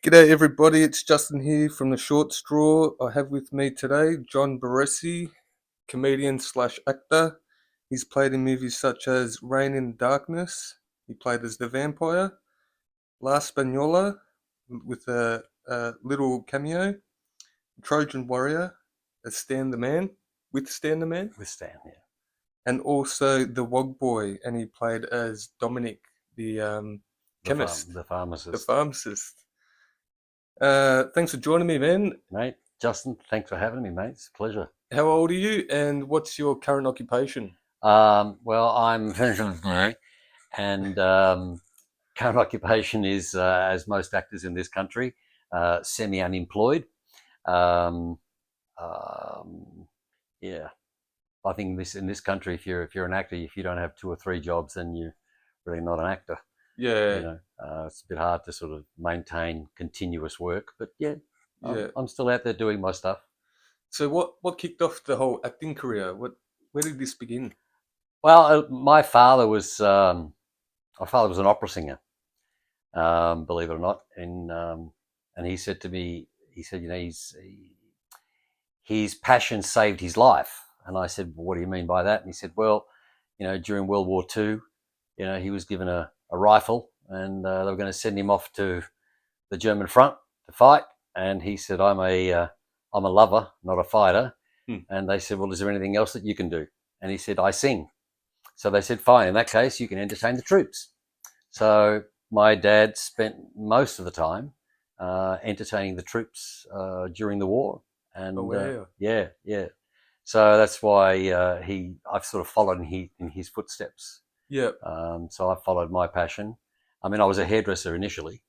G'day everybody, it's Justin here from The Short Straw. I have with me today John Barresi, comedian slash actor. He's played in movies such as Rain in Darkness, he played as the vampire, La Spagnola with a little cameo, Trojan Warrior as Stan the Man, with Stan the Man, With Stan, yeah. and also The Wog Boy, and he played as Dominic, the chemist, The the pharmacist. pharmacist. Thanks for joining me, man. Mate, Justin, thanks for having me, mate. It's a pleasure. How old are you, and what's your current occupation? Well, I'm veteran, and current occupation is, as most actors in this country, semi-unemployed. Um, um, yeah, I think in this country, if you're an actor, if you don't have two or three jobs, then you're really not an actor. Yeah, It's a bit hard to sort of maintain continuous work, but yeah, yeah. I'm still out there doing my stuff. So what kicked off the whole acting career? Where did this begin? Well, my father was an opera singer, believe it or not, and he said to me, he said, his passion saved his life, and I said, well, what do you mean by that? And he said, well, during World War II, he was given a rifle, and they were going to send him off to the German front to fight, and he said, I'm a lover, not a fighter, Hmm. and they said, well, is there anything else that you can do? And he said, I sing. So they said, fine, in that case, you can entertain the troops. So my dad spent most of the time entertaining the troops during the war. Oh And wow. yeah, yeah. So that's why I've sort of followed in his footsteps. Yeah, So I followed my passion. I mean, I was a hairdresser initially,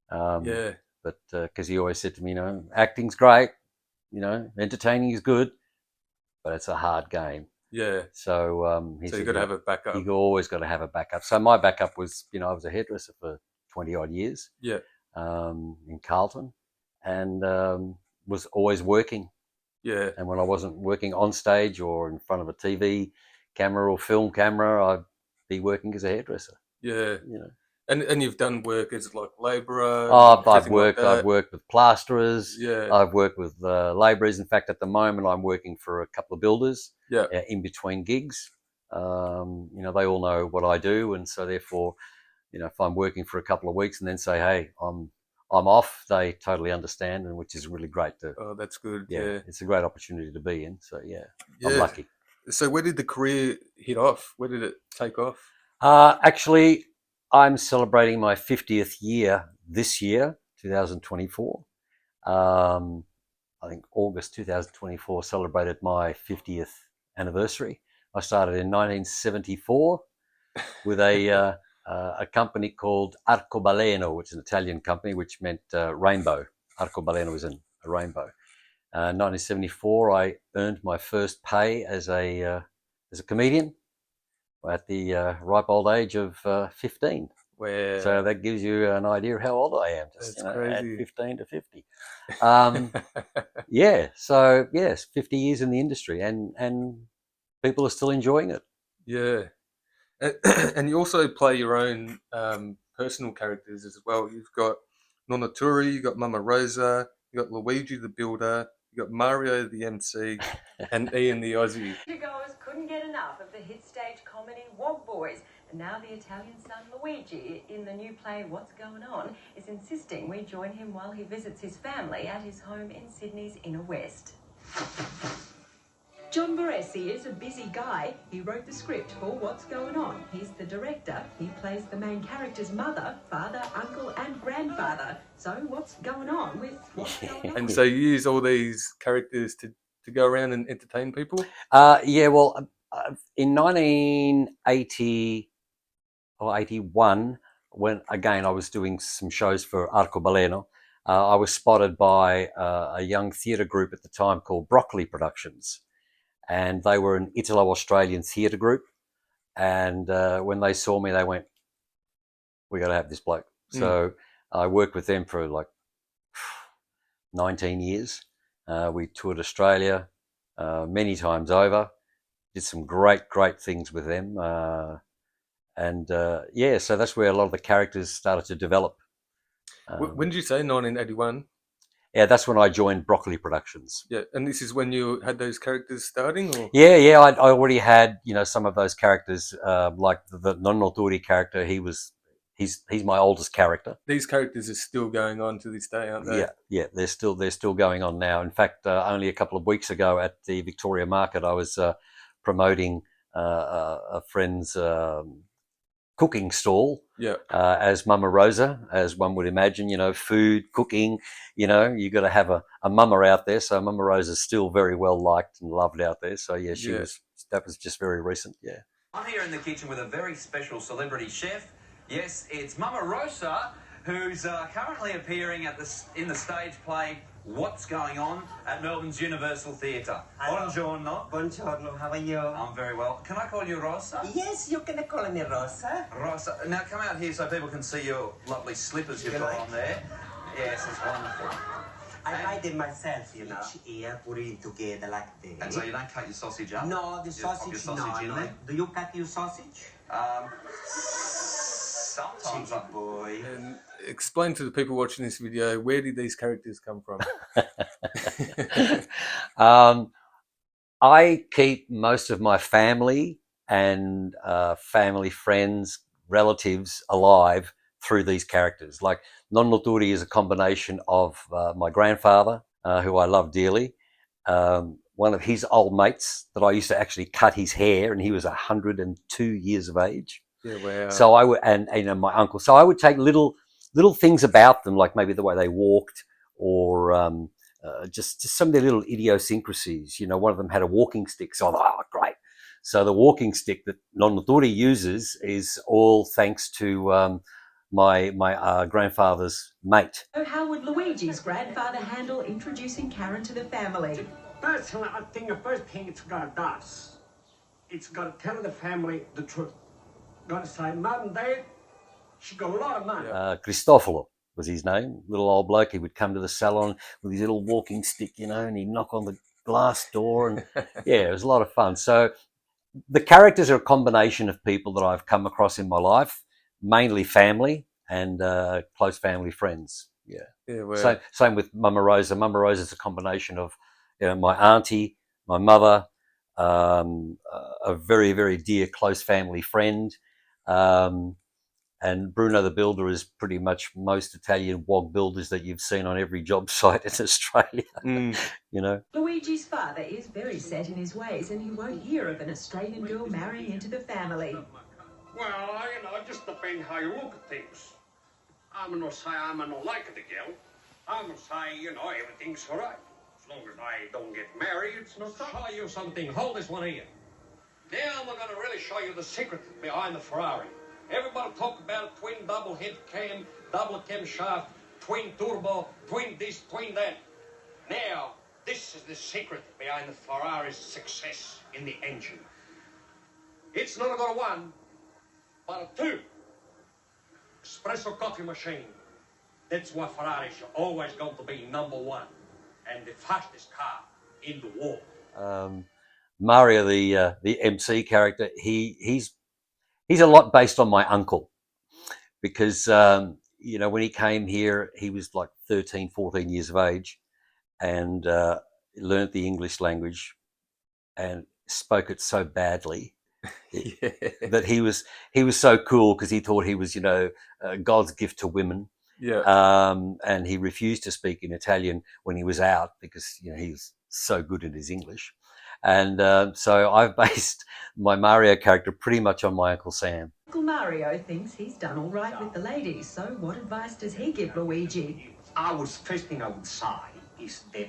um, yeah, but because he always said to me, acting's great, entertaining is good, but it's a hard game. yeah. So he So you said, got to have a backup. you always got to have a backup. So my backup was, I was a hairdresser for 20 odd years Yeah, in Carlton, and was always working. yeah, And when I wasn't working on stage or in front of a TV camera or film camera, I'd be working as a hairdresser. yeah. You know, And you've done work as like labourer and oh, everything like I've that. worked with plasterers. Yeah, I've worked with labourers. In fact, at the moment, I'm working for a couple of builders yeah. in between gigs. They all know what I do, and so therefore, if I'm working for a couple of weeks and then say, "Hey, I'm off," they totally understand, and which is really great to. Oh, that's good. Yeah, Yeah, it's a great opportunity to be in. So yeah, I'm yeah. lucky. So where did the career hit off? Where did it take off? Actually, I'm celebrating my 50th year this year, 2024. Um, I think August 2024 celebrated my 50th anniversary. I started in 1974 with a company called Arcobaleno, which is an Italian company, which meant rainbow. Arcobaleno is a rainbow. 1974, I earned my first pay as a comedian at the ripe old age of 15. So Wow, that gives you an idea of how old I am, just that's at crazy. 15 to 50. Um, yeah, so yes, 50 years in the industry, and people are still enjoying it. Yeah. And, and you also play your own personal characters as well. You've got Nonna Turi, you've got Mama Rosa, you've got Luigi the Builder, you've got Mario the MC, and Ian the Aussie. Goers couldn't get enough of the hit stage comedy Wog Boys, and now the Italian son Luigi, in the new play What's Going On, is insisting we join him while he visits his family at his home in Sydney's inner west. John Barresi is a busy guy. He wrote the script for What's Going On. He's the director. He plays the main character's mother, father, uncle, and grandfather. So what's going on with What's Going On? And so you use all these characters to go around and entertain people? Yeah, well, in 1980 or 81, when again I was doing some shows for Arcobaleno, I was spotted by a young theatre group at the time called Broccoli Productions, and they were an Italo-Australian theatre group. And when they saw me, they went, "We got to have this bloke." Mm. So I worked with them for like 19 years. We toured Australia many times over. Did some great things with them, and yeah, so that's where a lot of the characters started to develop. When did you say 1981? Yeah, that's when I joined Broccoli Productions. Yeah, and this is when you had those characters starting, or Yeah, I already had some of those characters, like the non-Noturi character. He's my oldest character. these characters are still going on to this day, aren't they? Yeah, they're still going on now. In fact, only a couple of weeks ago at the Victoria Market, I was promoting a friend's cooking stall Yeah, as Mama Rosa, as one would imagine. Food, cooking. You got to have a mama out there. So Mama Rosa's still very well liked and loved out there. So yeah, she yeah. was. That was just very recent. Yeah. I'm here in the kitchen with a very special celebrity chef. Yes, it's Mama Rosa, who's currently appearing in the stage play What's Going On at Melbourne's Universal Theatre. Buongiorno. Buongiorno, how are you? I'm very well. Can I call you Rosa? Yes, you can call me Rosa. Rosa. Now come out here so people can see your lovely slippers you've got on there. Yes, it's wonderful. I made it myself, each ear, put it together like this. And so you don't cut your sausage up? No, the You just pop sausage, your sausage in no. there? Do you cut your sausage? Sometimes Cheeky boy. And explain to the people watching this video, where did these characters come from? I keep most of my family and family friends, relatives alive through these characters. Like Non-Noturi is a combination of my grandfather, who I love dearly, one of his old mates that I used to actually cut his hair, and he was 102 years of age. Yeah, wow. So I would, and my uncle. So I would take little things about them, like maybe the way they walked, or just some of their little idiosyncrasies. One of them had a walking stick, so I thought, oh, great. So the walking stick that Non-Noturi uses is all thanks to my grandfather's mate. So how would Luigi's grandfather handle introducing Karen to the family? Personally, I think the first thing it's got to do, it's got to tell the family the truth. Got to say, Mum and Dad, she got a lot of money. Cristoforo was his name. Little old bloke. He would come to the salon with his little walking stick, and he'd knock on the glass door, and yeah, it was a lot of fun. So the characters are a combination of people that I've come across in my life, mainly family and close family friends. Yeah. Yeah, wow. Same with Mama Rosa. Mama Rosa is a combination of my auntie, my mother, a very, very dear close family friend. And Bruno the Builder is pretty much most Italian wog builders that you've seen on every job site in Australia. Luigi's father is very set in his ways, and he won't hear of an Australian girl marrying into the family. Well, it just depends how you look at things. I'm not say I'm not like the girl. I'm not say, everything's all right. As long as I don't get married, it's not trouble. Show you something. Hold this one here. Now I'm going to really show you the secret behind the Ferrari. Everybody talk about twin double head cam, double camshaft, twin turbo, twin this, twin that. Now, this is the secret behind the Ferrari's success in the engine. It's not got a one, but a two. Espresso coffee machine. That's why Ferraris are always going to be number one and the fastest car in the world. Mario, the MC character, he's a lot based on my uncle, because when he came here, he was like 13, 14 years of age, and learnt the English language and spoke it so badly that he was so cool, because he thought he was God's gift to women. Yeah. And he refused to speak in Italian when he was out, because he was so good at his English. And so I've based my Mario character pretty much on my Uncle Sam. Uncle Mario thinks he's done all right with the ladies, so what advice does he give Luigi? First thing I would say is that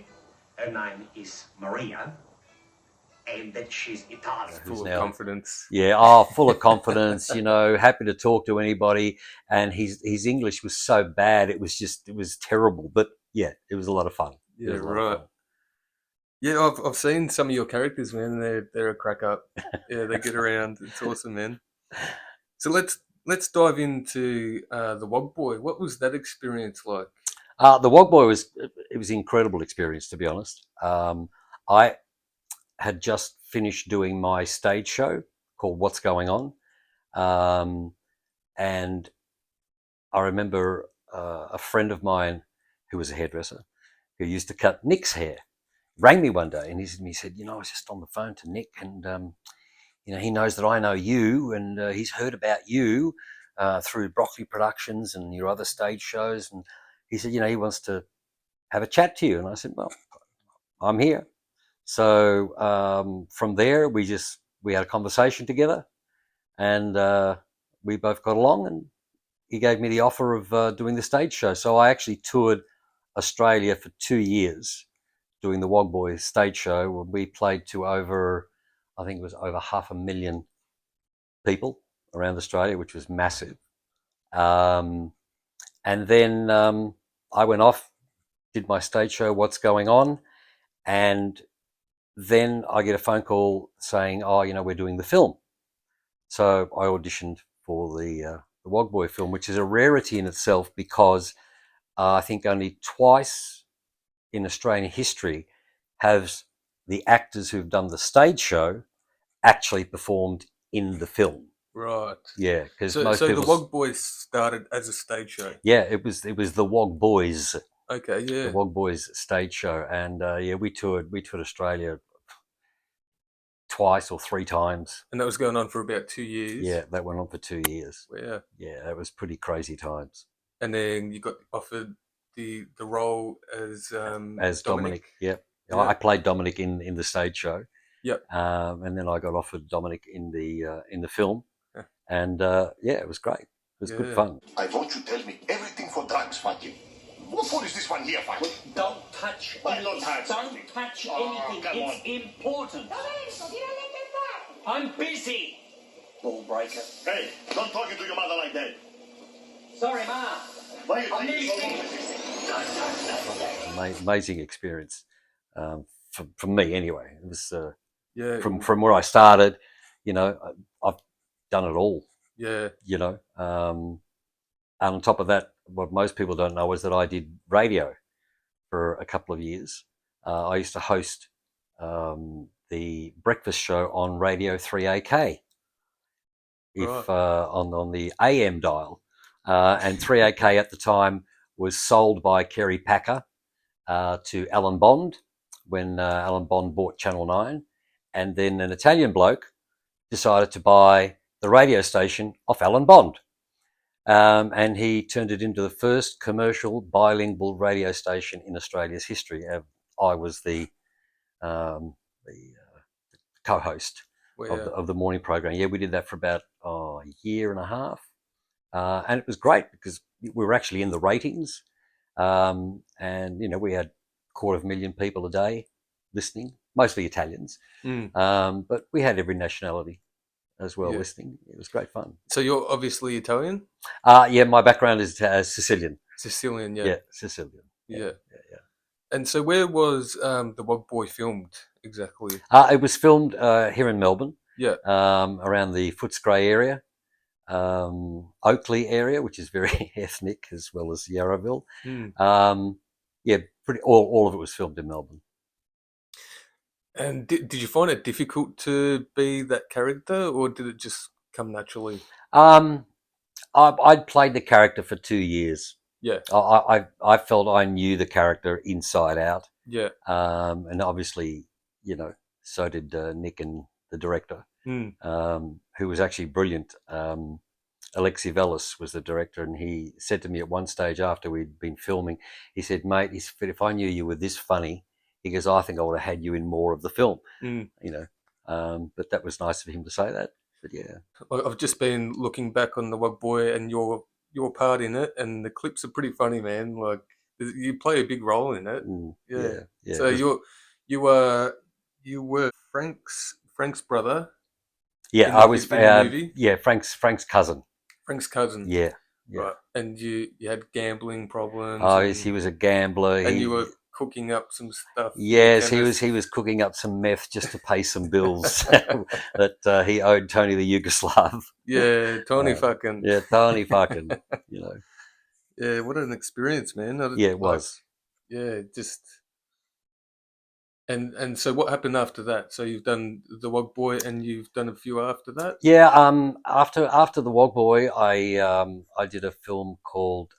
her name is Maria, and that she's Italian. Full of confidence. Yeah, full of confidence, happy to talk to anybody. And his English was so bad, it was terrible. But yeah, it was a lot of fun. Yeah, right. Yeah, I've seen some of your characters, man. They're a crack up. Yeah, they get around. It's awesome, man. So let's dive into the Wog Boy. What was that experience like? The Wog Boy was an incredible experience, to be honest. I had just finished doing my stage show called What's Going On, and I remember a friend of mine who was a hairdresser who used to cut Nick's hair rang me one day and he said, I was just on the phone to Nick and he knows that I know you and he's heard about you through Broccoli Productions and your other stage shows, and he said, he wants to have a chat to you. And I said, well, I'm here. So from there, we had a conversation together, and we both got along, and he gave me the offer of doing the stage show. So I actually toured Australia for 2 years doing the Wog Boys stage show. We played to I think it was over 500,000 people around Australia, which was massive. And then I went off, did my stage show, What's Going On, and then I get a phone call saying, oh, we're doing the film. So I auditioned for the Wog Boy film, which is a rarity in itself because I think only twice in Australian history have the actors who've done the stage show actually performed in the film. Right. Yeah, because So, most so people. the Wog Boys started as a stage show. Yeah, it was the Wog Boys. Okay, yeah. The Wog Boys stage show, and we toured Australia twice or 3 times. And that was going on for about 2 years. Yeah, that went on for 2 years. Yeah. Yeah, it was pretty crazy times. And then you got offered the role as Dominic. Yep. Yeah. I played Dominic in the stage show. Yep. And then I got offered Dominic in the film, Yeah. and it was great. It was good fun. I want you to tell me everything for drugs, Funky. What for is this one here, Funky? Don't touch Why not touch? Don't touch Oh, anything. come It's important. I'm busy. Ball breaker. Hey, don't talk to your mother like that. Sorry, Ma. Why are you I'm taking so long busy. with this? Amazing experience for me anyway. It was Yeah. from where I started. I've done it all. Yeah. And on top of that, what most people don't know is that I did radio for a couple of years. I used to host the breakfast show on Radio 3AK, Right. on the AM dial, and 3AK at the time was sold by Kerry Packer to Alan Bond when Alan Bond bought Channel 9, and then an Italian bloke decided to buy the radio station off Alan Bond. And he turned it into the first commercial bilingual radio station in Australia's history. I was the co-host of the morning program. Yeah, we did that for about a year and a half, and it was great because we were actually in the ratings, and we had 250,000 people a day listening, mostly Italians, but we had every nationality as well listening. It was great fun. So you're obviously Italian? Yeah, my background is Sicilian. Sicilian, yeah. Yeah, Sicilian. Yeah. And so where was the Wog Boy filmed exactly? It was filmed here in Melbourne. Yeah. Around the Footscray area, Oakley area, which is very ethnic, as well as Yarraville. All of it was filmed in Melbourne. And did you find it difficult to be that character, or did it just come naturally? I'd played the character for 2 years. Yeah. I felt I knew the character inside out. Yeah. And obviously, so did Nick and the director, who was actually brilliant. Alexi Velis was the director, and he said to me at one stage after we'd been filming, he said, mate, if I knew you were this funny, he goes, I think I would have had you in more of the film, but that was nice of him to say that. But yeah, I've just been looking back on the Wog Boy and your part in it, and the clips are pretty funny, man. Like you play a big role in it. Yeah. So you were Frank's brother. Yeah, I was. Frank's cousin. Frank's cousin. Yeah. Right. And you had gambling problems. Oh, yes, he was a gambler. And you were cooking up some stuff. Yes, he was cooking up some meth just to pay some bills that he owed Tony the Yugoslav. Yeah, Tony fucking. Yeah, Tony fucking. Yeah, what an experience, man. Yeah, it was. Yeah, just. And so what happened after that? So you've done the Wog Boy, and you've done a few after that. Yeah. After the Wog Boy, I did a film called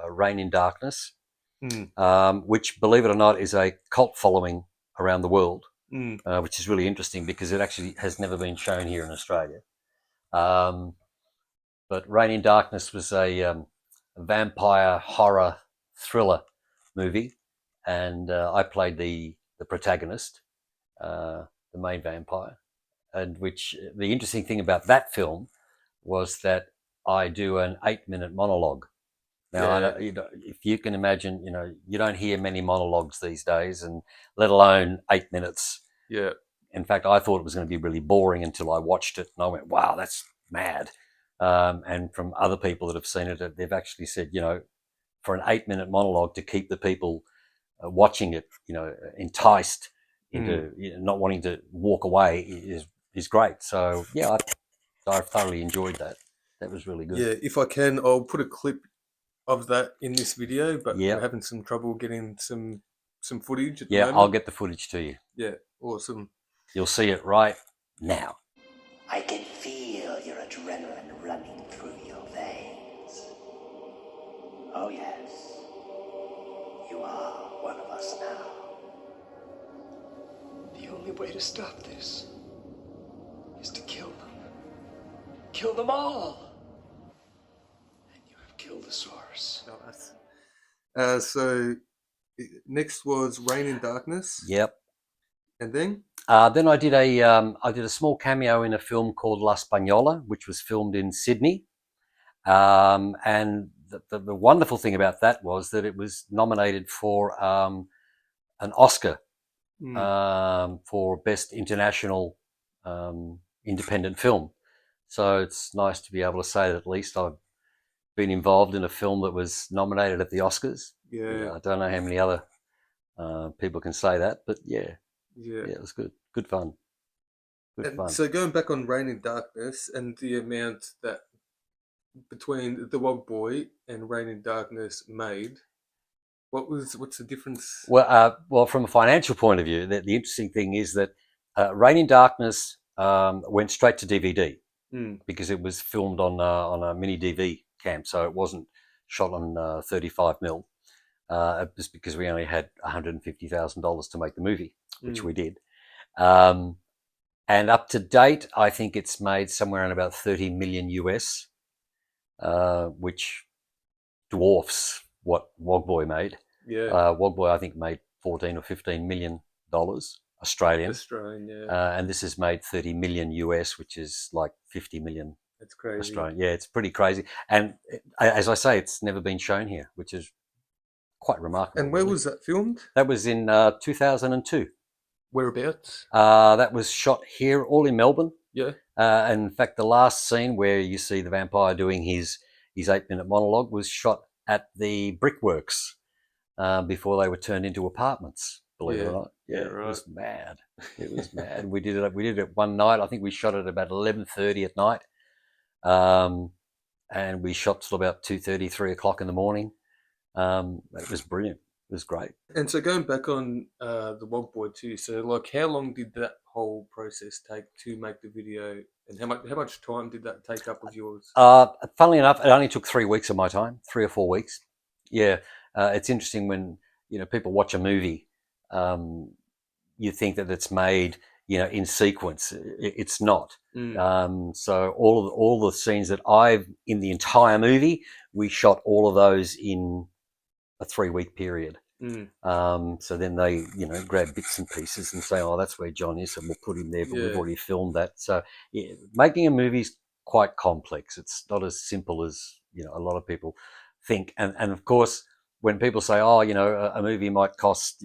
Rain in Darkness, Mm. which, believe it or not, is a cult following around the world, Mm. which is really interesting because it actually has never been shown here in Australia. But Rain in Darkness was a vampire horror thriller movie, and I played the protagonist, the main vampire. And which the interesting thing about that film was that I do an 8-minute monologue. Now, Yeah. if you can imagine, you don't hear many monologues these days, and let alone 8 minutes. Yeah. In fact, I thought it was going to be really boring until I watched it, and I went, "Wow, that's mad." And from other people that have seen it, they've actually said, for an 8-minute monologue to keep the people watching it, enticed into not wanting to walk away is great. So yeah, I thoroughly enjoyed that. That was really good. Yeah. If I can, I'll put a clip of that in this video, but Yeah, we're having some trouble getting some footage at the yeah, I'll moment. get the footage to you. Yeah. Awesome. You'll see it right now. I can feel your adrenaline running through your veins. Oh, yes. You are one of us now. The only way to stop this is to kill them. Kill them all. And you have killed the source. Nice. So next was Rain in Darkness, Yep. and then Then I did a small cameo in a film called La Spagnola, which was filmed in Sydney. And the wonderful thing about that was that it was nominated for an Oscar for Best International Independent Film. So it's nice to be able to say that at least I've been involved in a film that was nominated at the Oscars. Yeah. I don't know how many other people can say that, but yeah, Yeah. it was good. Good fun. Good And fun. so going back on Rain in Darkness and the amount that between The Wog Boy and Rain in Darkness made, what's the difference? Well, from a financial point of view, the interesting thing is that Rain in Darkness went straight to DVD because it was filmed on a mini DV cam, so it wasn't shot on 35mm. Just because we only had $150,000 to make the movie, which we did. And up to date, I think it's made somewhere around about 30 million US, which dwarfs what Wogboy made. Yeah. Wogboy, I think, made 14 or 15 million dollars Australian. Australian, yeah. And this has made 30 million US, which is like 50 million That's crazy. Australian. Yeah, it's pretty crazy. And as I say, it's never been shown here, which is quite remarkable. And where really. was that filmed? That was in 2002. Whereabouts? That was shot here, all in Melbourne. Yeah. And in fact, the last scene where you see the vampire doing his 8-minute monologue was shot at the Brickworks before they were turned into apartments. Believe it or not, Yeah, right. It was mad. It was mad. We did it one night. I think we shot it about 11:30 at night, and we shot till about 2:30, 3 o'clock in the morning. It was brilliant. It was great. And so going back on the Wog Boy too, so like how long did that whole process take to make the video, and how much time did that take up of yours? Funnily enough, it only took 3 weeks of my time, 3 or 4 weeks. Yeah, it's interesting when people watch a movie, you think that it's made in sequence. It's not. So all the scenes that in the entire movie, we shot all of those in a 3-week period. So then they, grab bits and pieces and say, "Oh, that's where John is," and we'll put him there. But we've already filmed that. So making a movie is quite complex. It's not as simple as a lot of people think. And of course, when people say, "Oh, a movie might cost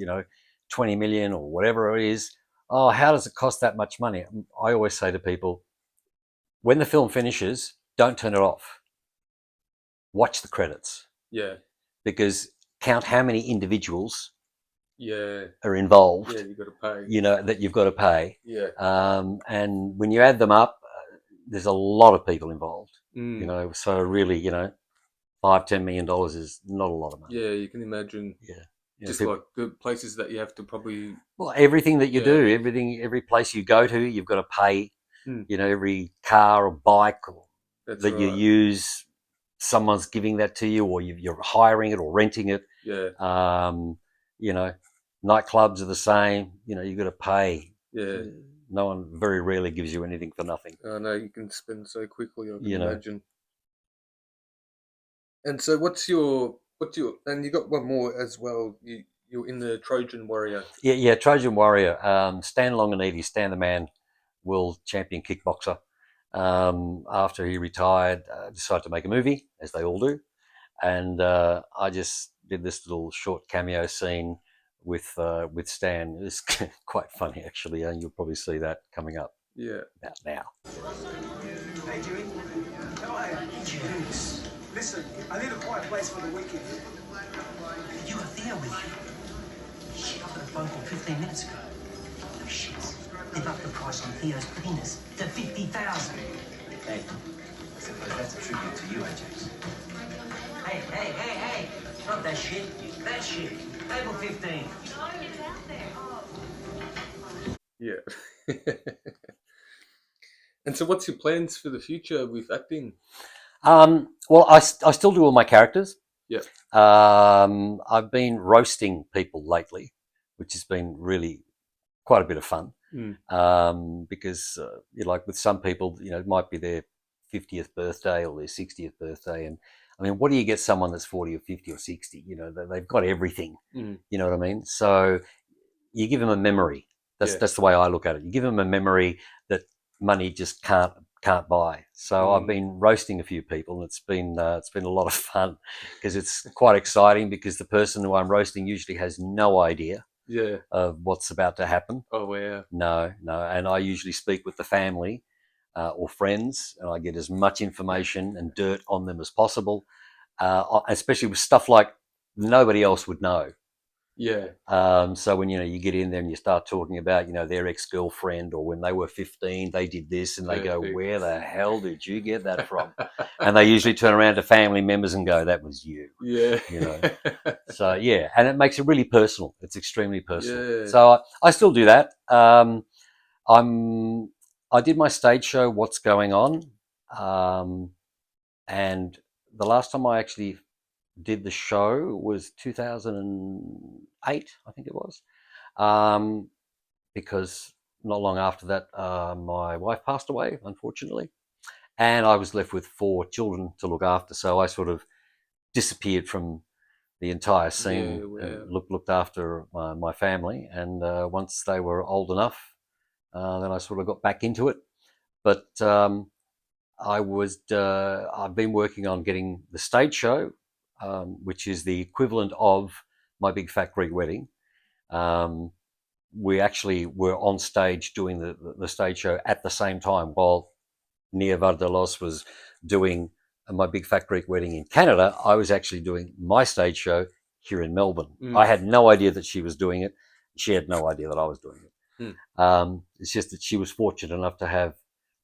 20 million or whatever it is," oh, how does it cost that much money? I always say to people, when the film finishes, don't turn it off. Watch the credits. Yeah. Because count how many individuals are involved. Yeah, you've got to pay. That you've got to pay. Yeah. And when you add them up, there's a lot of people involved. So really, $5-10 million is not a lot of money. Yeah, you can imagine. Yeah. Just like the places that you have to probably. Well, everything that you do, every place you go to, you've got to pay. Every car or bike that you use, someone's giving that to you, or you're hiring it or renting it. Yeah. You know, nightclubs are the same. You know, you've got to pay. Yeah. No one very rarely gives you anything for nothing. I know you can spend so quickly. I can You know. imagine. And so, what's your and you got one more as well. You're in the Trojan Warrior. Yeah, Trojan Warrior. Stan Longaniti, Stan the Man, world champion kickboxer. After he retired, decided to make a movie, as they all do. And I just did this little short cameo scene with Stan. It's quite funny, actually, and you'll probably see that coming up Yeah. about now. Hey, Jimmy. How are you? Juice. Listen, I need a quiet place for the weekend. You got Theo with you? Shit, I got a phone call 15 minutes ago. No shit. They've upped the price on Theo's penis to 50,000. Hey, I suppose that's a tribute to you, Ajax. Hey. Not that shit. That shit. Table 15. Yeah. And so, what's your plans for the future with acting? Well, I still do all my characters. Yeah. I've been roasting people lately, which has been really quite a bit of fun. Because like with some people, it might be their 50th birthday or their 60th birthday, and I mean, what do you get someone that's 40 or 50 or 60? They've got everything. You know what I mean? So you give them a memory. That's the way I look at it. You give them a memory that money just can't buy. So I've been roasting a few people, and it's been a lot of fun, because it's quite exciting, because the person who I'm roasting usually has no idea of what's about to happen. Oh, wow. No. And I usually speak with the family or friends, and I get as much information and dirt on them as possible, especially with stuff like nobody else would know. Yeah. So when you get in there and you start talking about their ex-girlfriend, or when they were 15 they did this, and they go, where the hell did you get that from? And they usually turn around to family members and go, that was you. Yeah. So yeah, and it makes it really personal. It's extremely personal. Yeah. So I still do that. I did my stage show, What's Going On, and the last time I actually did the show was 2008, I think it was, because not long after that, my wife passed away, unfortunately, and I was left with 4 children to look after. So I sort of disappeared from the entire scene. Yeah, wow. And looked after my family, and once they were old enough, then I sort of got back into it. But I've been working on getting the stage show, which is the equivalent of My Big Fat Greek Wedding. We actually were on stage doing the stage show at the same time, while Nia Vardalos was doing My Big Fat Greek Wedding in Canada. I was actually doing my stage show here in Melbourne. I had no idea that she was doing it. She had no idea that I was doing it. It's just that she was fortunate enough to have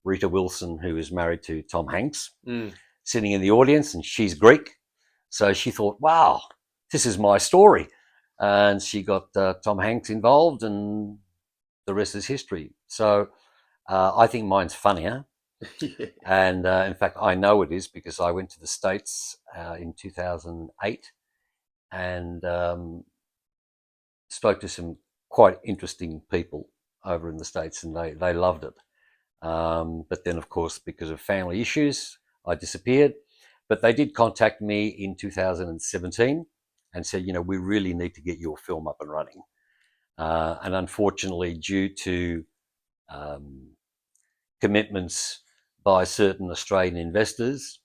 Rita Wilson, who is married to Tom Hanks, sitting in the audience, and she's Greek. So she thought, wow, this is my story. And she got Tom Hanks involved, and the rest is history. So I think mine's funnier. Yeah. And in fact, I know it is, because I went to the States in 2008 and spoke to some quite interesting people over in the States, and they loved it. But then, of course, because of family issues, I disappeared. But they did contact me in 2017 and said, we really need to get your film up and running. And unfortunately, due to commitments by certain Australian investors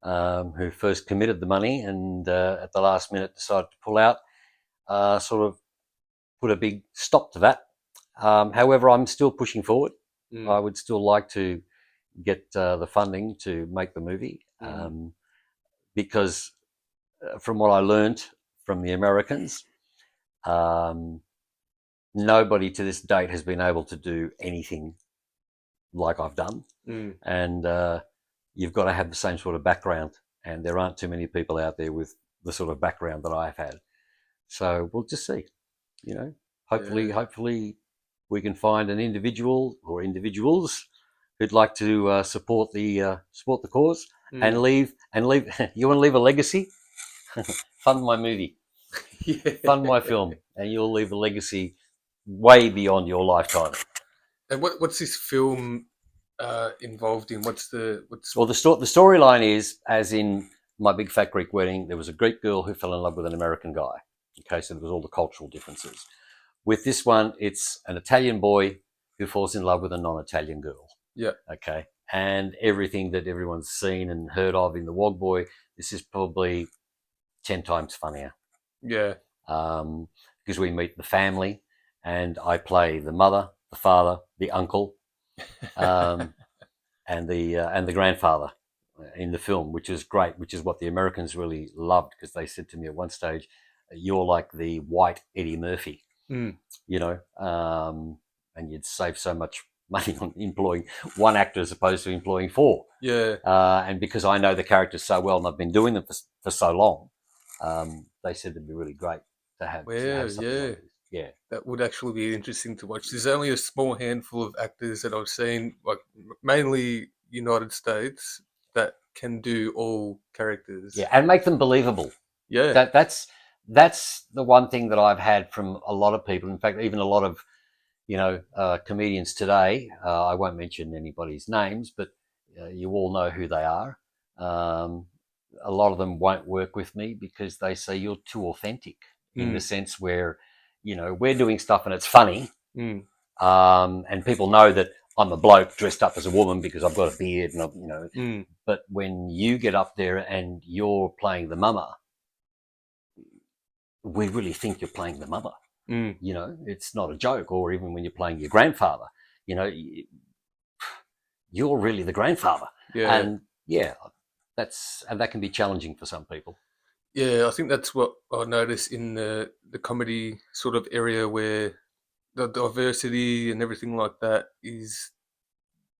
who first committed the money and at the last minute decided to pull out, sort of put a big stop to that. However, I'm still pushing forward. I would still like to get the funding to make the movie, because from what I learned from the Americans, nobody to this date has been able to do anything like I've done. And you've got to have the same sort of background, and there aren't too many people out there with the sort of background that I've had. So we'll just see. Hopefully we can find an individual or individuals who'd like to support the cause, and leave. You want to leave a legacy? Fund my movie, Yeah. fund my film, and you'll leave a legacy way beyond your lifetime. And what's this film involved in? What's Well, the storyline is, as in My Big Fat Greek Wedding, there was a Greek girl who fell in love with an American guy. Okay, so there was all the cultural differences. With this one, it's an Italian boy who falls in love with a non-Italian girl. Yeah. Okay, and everything that everyone's seen and heard of in the Wog Boy, this is probably 10 times funnier. Yeah. Because we meet the family, and I play the mother, the father, the uncle, and the grandfather in the film, which is great, which is what the Americans really loved, because they said to me at one stage, "You're like the white Eddie Murphy," Mm. you know, and you'd save so much money on employing one actor as opposed to employing four. Yeah. And because I know the characters so well and I've been doing them for so long, they said it'd be really great to have, something like this. Yeah. That would actually be interesting to watch. There's only a small handful of actors that I've seen, like mainly United States, that can do all characters. Yeah, and make them believable. Yeah. That's the one thing that I've had from a lot of people. In fact, even a lot of comedians today. I won't mention anybody's names, but you all know who they are. A lot of them won't work with me because they say you're too authentic, in the sense where, we're doing stuff and it's funny, and people know that I'm a bloke dressed up as a woman because I've got a beard and But when you get up there and you're playing the mama, we really think you're playing the mother. It's not a joke. Or even when you're playing your grandfather, you're really the grandfather. Yeah. And that can be challenging for some people. Yeah, I think that's what I notice in the comedy sort of area, where the diversity and everything like that is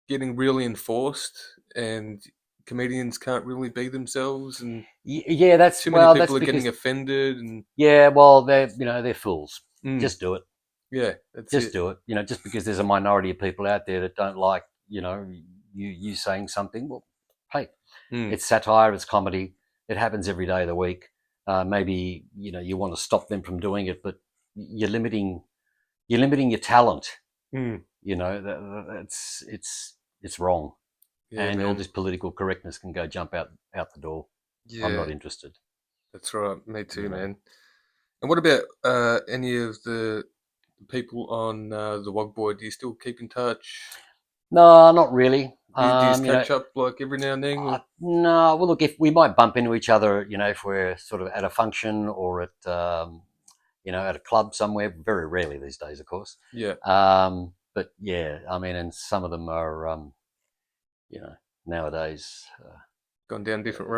getting really enforced, and comedians can't really be themselves, and Yeah, too many people are getting offended, and they're fools. Just do it. Yeah, that's Just it. do it. Just because there's a minority of people out there that don't like, you saying something. Well, hey, it's satire, it's comedy. It happens every day of the week. Maybe you want to stop them from doing it, but you're limiting your talent. It's wrong. Yeah, and all man. this political correctness can jump out the door. Yeah, I'm not interested. that's right. Me too, You know. man. And what about any of the people on the Wog Boy? Do you still keep in touch? No, not really. Do you just catch up like every now and then? No. Well, look, if we might bump into each other, if we're sort of at a function or at at a club somewhere. Very rarely these days, of course. Yeah. But yeah, I mean, and some of them are, nowadays Gone down different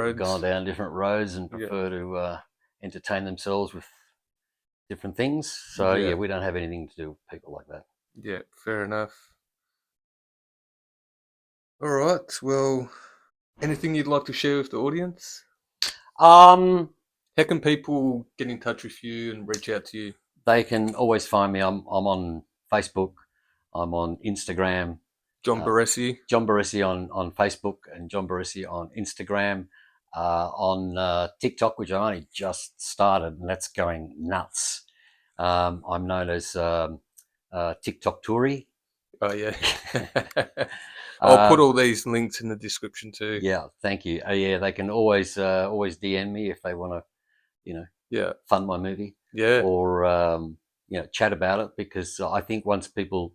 roads. and prefer to entertain themselves with different things. So yeah, we don't have anything to do with people like that. Yeah, fair enough. All right. Well, anything you'd like to share with the audience? How can people get in touch with you and reach out to you? They can always find me. I'm on Facebook. I'm on Instagram. John Barresi. John Barresi on Facebook and John Barresi on Instagram. On TikTok, which I only just started, and that's going nuts. I'm known as TikTok Touri. Oh yeah. I'll put all these links in the description too. Yeah, thank you. Yeah, they can always DM me if they want to, fund my movie. Yeah. Or chat about it, because I think once people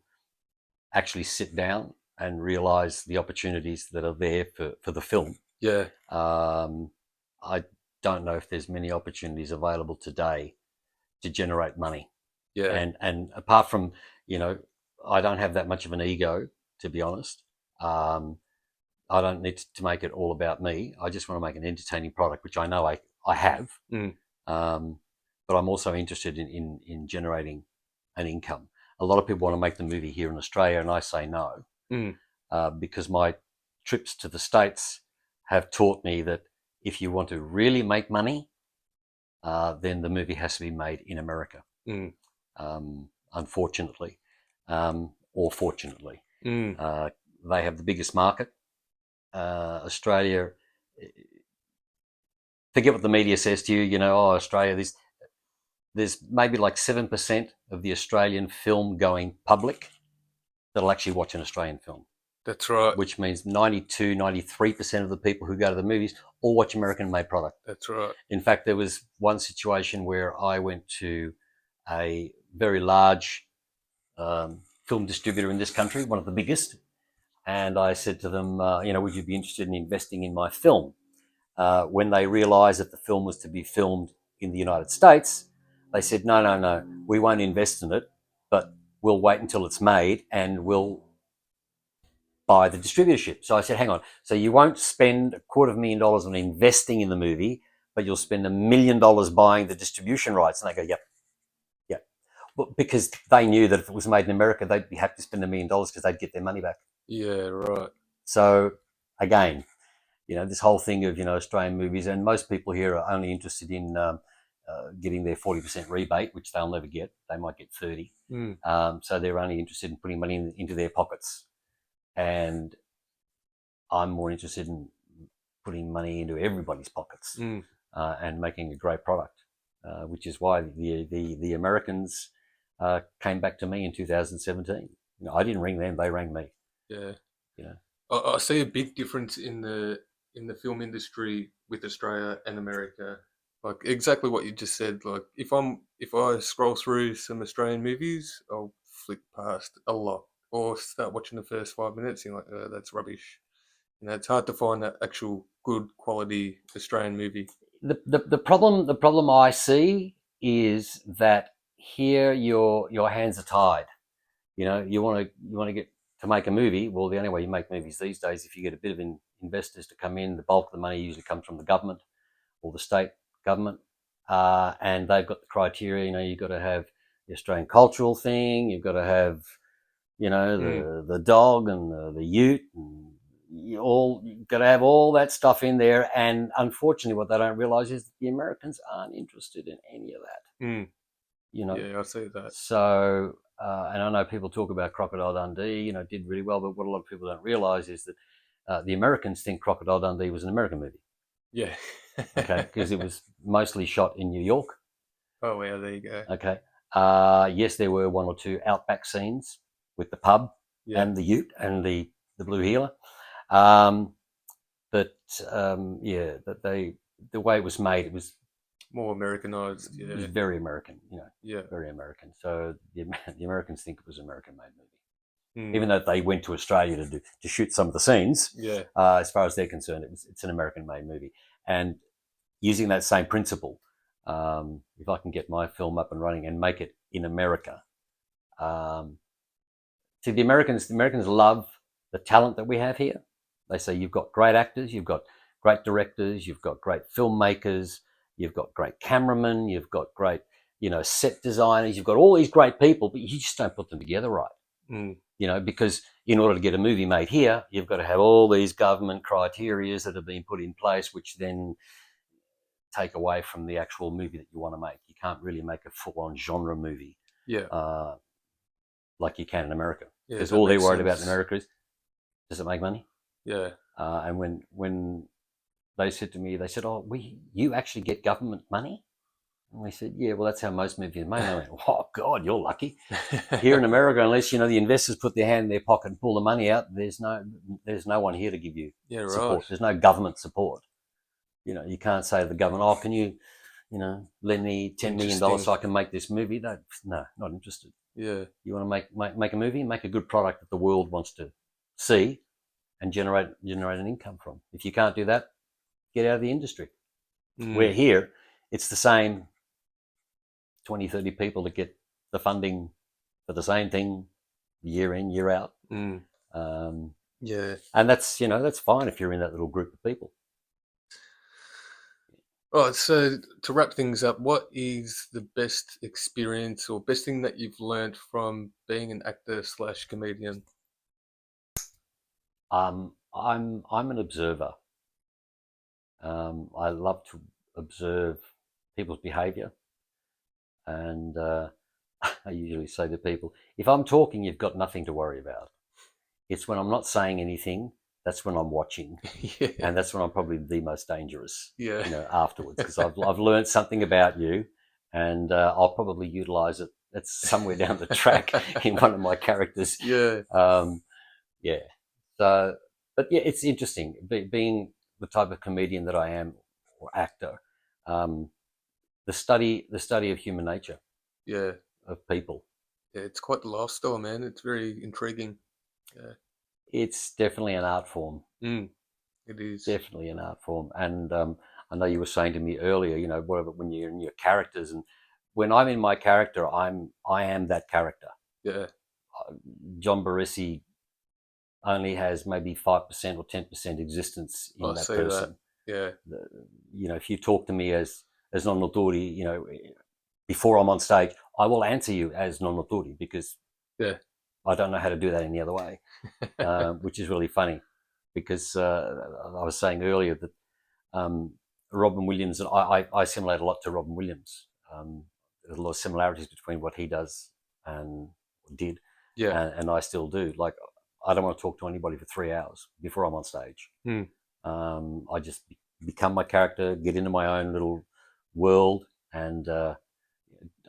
actually sit down and realize the opportunities that are there for the film. Yeah. I don't know if there's many opportunities available today to generate money. Yeah. And apart from, I don't have that much of an ego, to be honest. I don't need to make it all about me. I just want to make an entertaining product, which I know I have. But I'm also interested in generating an income. A lot of people want to make the movie here in Australia, and I say no, because my trips to the States have taught me that if you want to really make money, then the movie has to be made in America. Unfortunately, or fortunately, they have the biggest market. Australia forget what the media says to you. You know, oh, Australia. There's maybe like 7% of the Australian film going public that'll actually watch an Australian film. That's right. Which means 92, 93% of the people who go to the movies all watch American-made product. That's right. In fact, there was one situation where I went to a very large film distributor in this country, one of the biggest, and I said to them, would you be interested in investing in my film? When they realized that the film was to be filmed in the United States, they said, no, we won't invest in it, but we'll wait until it's made and we'll buy the distributorship. So I said, hang on, so you won't spend $250,000 on investing in the movie, but you'll spend $1 million buying the distribution rights? And they go, yep. Well, because they knew that if it was made in America, they'd have to spend $1 million because they'd get their money back. Yeah, right. So again, this whole thing of, Australian movies, and most people here are only interested in getting their 40% rebate, which they'll never get. They might get 30. So they're only interested in putting money into their pockets. And I'm more interested in putting money into everybody's pockets and making a great product, which is why the Americans came back to me in 2017. I didn't ring them; they rang me. Yeah. I see a big difference in the film industry with Australia and America. Like exactly what you just said. Like if I scroll through some Australian movies, I'll flick past a lot or start watching the first 5 minutes. And you're like, oh, that's rubbish. It's hard to find that actual good quality Australian movie. The problem I see is that here your hands are tied. You want to get to make a movie. Well, the only way you make movies these days, if you get a bit of investors to come in, the bulk of the money usually comes from the government or the state government, and they've got the criteria. You've got to have the Australian cultural thing. You've got to have, the dog and the ute, and you've got to have all that stuff in there. And unfortunately, what they don't realise is the Americans aren't interested in any of that. Yeah, I see that. So, and I know people talk about Crocodile Dundee, did really well, but what a lot of people don't realise is that the Americans think Crocodile Dundee was an American movie. Yeah. Okay, because it was mostly shot in New York. Oh, yeah, there you go. Okay. Yes, there were one or two outback scenes with the pub and the ute and the blue heeler. But the way it was made, it was more Americanized. Yeah. It was very American, Yeah. Very American. So the Americans think it was an American-made movie. Even though they went to Australia to shoot some of the scenes, as far as they're concerned, it's an American-made movie. And using that same principle, if I can get my film up and running and make it in America, see, the Americans love the talent that we have here. They say you've got great actors, you've got great directors, you've got great filmmakers, you've got great cameramen, you've got great, set designers, you've got all these great people, but you just don't put them together right. Because in order to get a movie made here, you've got to have all these government criteria that have been put in place, which then take away from the actual movie that you want to make. You can't really make a full-on genre movie, like you can in America, because all they're worried about in America is, does it make money? Yeah. And when they said to me, they said, "Oh, you actually get government money?" And we said, "Yeah, well, that's how most movies are made." And I went, "Oh God, you're lucky." Here in America, unless the investors put their hand in their pocket and pull the money out, there's no one here to give you support. Right. There's no government support. You can't say to the government, "Oh, can you, lend me $10 million so I can make this movie?" No, not interested. Yeah. You want to make a movie, make a good product that the world wants to see and generate an income from. If you can't do that, get out of the industry. Where here, it's the same 20, 30 people that get the funding for the same thing year in, year out. Yeah. And that's fine if you're in that little group of people. All right, so to wrap things up, what is the best experience or best thing that you've learned from being an actor / comedian? I'm an observer. I love to observe people's behaviour, and I usually say to people, if I'm talking, you've got nothing to worry about. It's when I'm not saying anything that's when I'm watching, Yeah. and that's when I'm probably the most dangerous. Yeah. You know, afterwards, because I've learned something about you, and I'll probably utilize it. It's somewhere down the track in one of my characters. Yeah. Yeah. So, but yeah, it's interesting being the type of comedian that I am, or actor. The study of human nature, Yeah. of people. Yeah. It's quite the lifestyle, man. It's very intriguing. Yeah. It's definitely an art form. It is. Definitely an art form. And I know you were saying to me earlier, you know, whatever, when you're in your characters, and when I'm in my character, I am that character. Yeah. John Barresi only has maybe 5% or 10% existence in I that see person. that. Yeah. You know, if you talk to me as non-Noturi, you know, before I'm on stage, I will answer you as non-Noturi, because Yeah. I don't know how to do that any other way, which is really funny, because I was saying earlier that Robin Williams, and I assimilate a lot to Robin Williams. There's a lot of similarities between what he does and did, Yeah. and I still do. Like, I don't want to talk to anybody for 3 hours before I'm on stage. I just become my character, get into my own little world, and I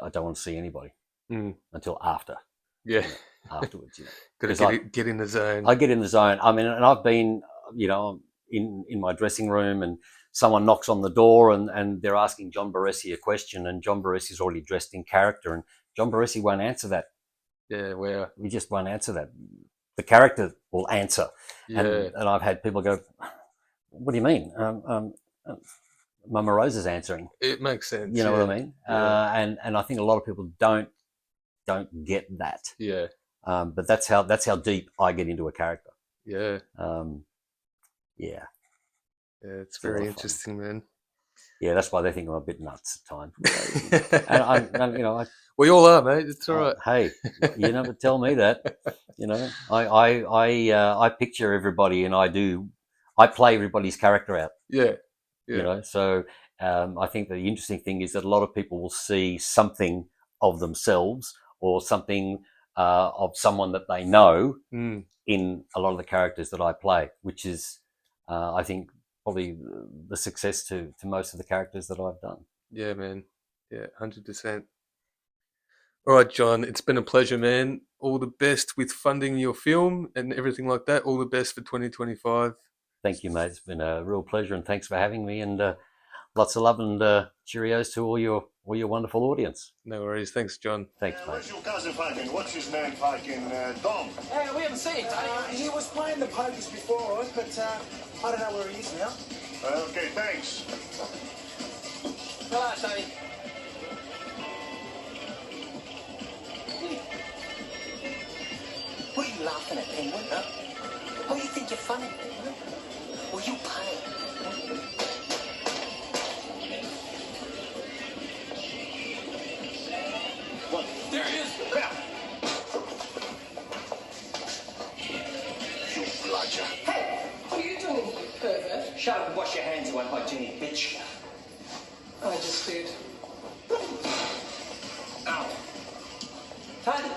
don't want to see anybody until after. Yeah. Afterwards, you know. Gotta get in the zone. I get in the zone. I mean, and I've been, you know, in my dressing room, and someone knocks on the door, and they're asking John Barresi a question, and John Barresi's already dressed in character, and John Barresi won't answer that. Yeah, wow. We just won't answer that. The character will answer. Yeah. And I've had people go, "What do you mean? Mama Rose is answering." It makes sense. You know yeah. what I mean? Yeah. And I think a lot of people don't get that. Yeah. But that's how deep I get into a character. Yeah. Yeah. Yeah, it's very interesting, man. Yeah, that's why they think I'm a bit nuts at times. and you know, we all are, mate. It's all right. Hey, you never tell me that. You know, I picture everybody, and I play everybody's character out. Yeah. Yeah. You know, so I think the interesting thing is that a lot of people will see something of themselves, or something of someone that they know in a lot of the characters that I play, which is, I think, probably the success to most of the characters that I've done. Yeah, man. Yeah, 100%. All right, John, it's been a pleasure, man. All the best with funding your film and everything like that. All the best for 2025. Thank you, mate. It's been a real pleasure, and thanks for having me, and lots of love and cheerios to all your wonderful audience. No worries. Thanks, John. Thanks, mate. Where's your cousin fucking? What's his name fucking? Dom? Hey, we haven't seen him, Tony. He was playing the pokies before us, but I don't know where he is now. Okay, thanks. Hello, Tony. What are you laughing at, Penguin, huh? What do you think you're funny? Huh? Well, you pay. What? There he is. Yeah. You bludger. Hey, what are you doing, you pervert? Shut up and wash your hands, you unhygienic bitch. I just did. Ow. Tony,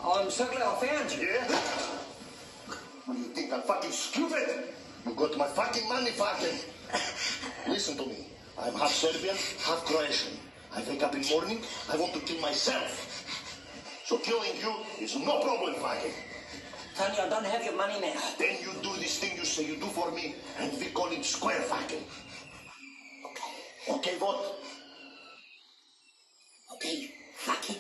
I'm so glad I found you. Yeah? What do you think? I'm fucking stupid? You got my fucking money, fucking. Listen to me. I'm half Serbian, half Croatian. I wake up in the morning, I want to kill myself. So killing you is no problem, fucking. Tony, I don't have your money now. Then you do this thing you say you do for me, and we call it square fucking. Okay. Okay, what? Okay, fucking.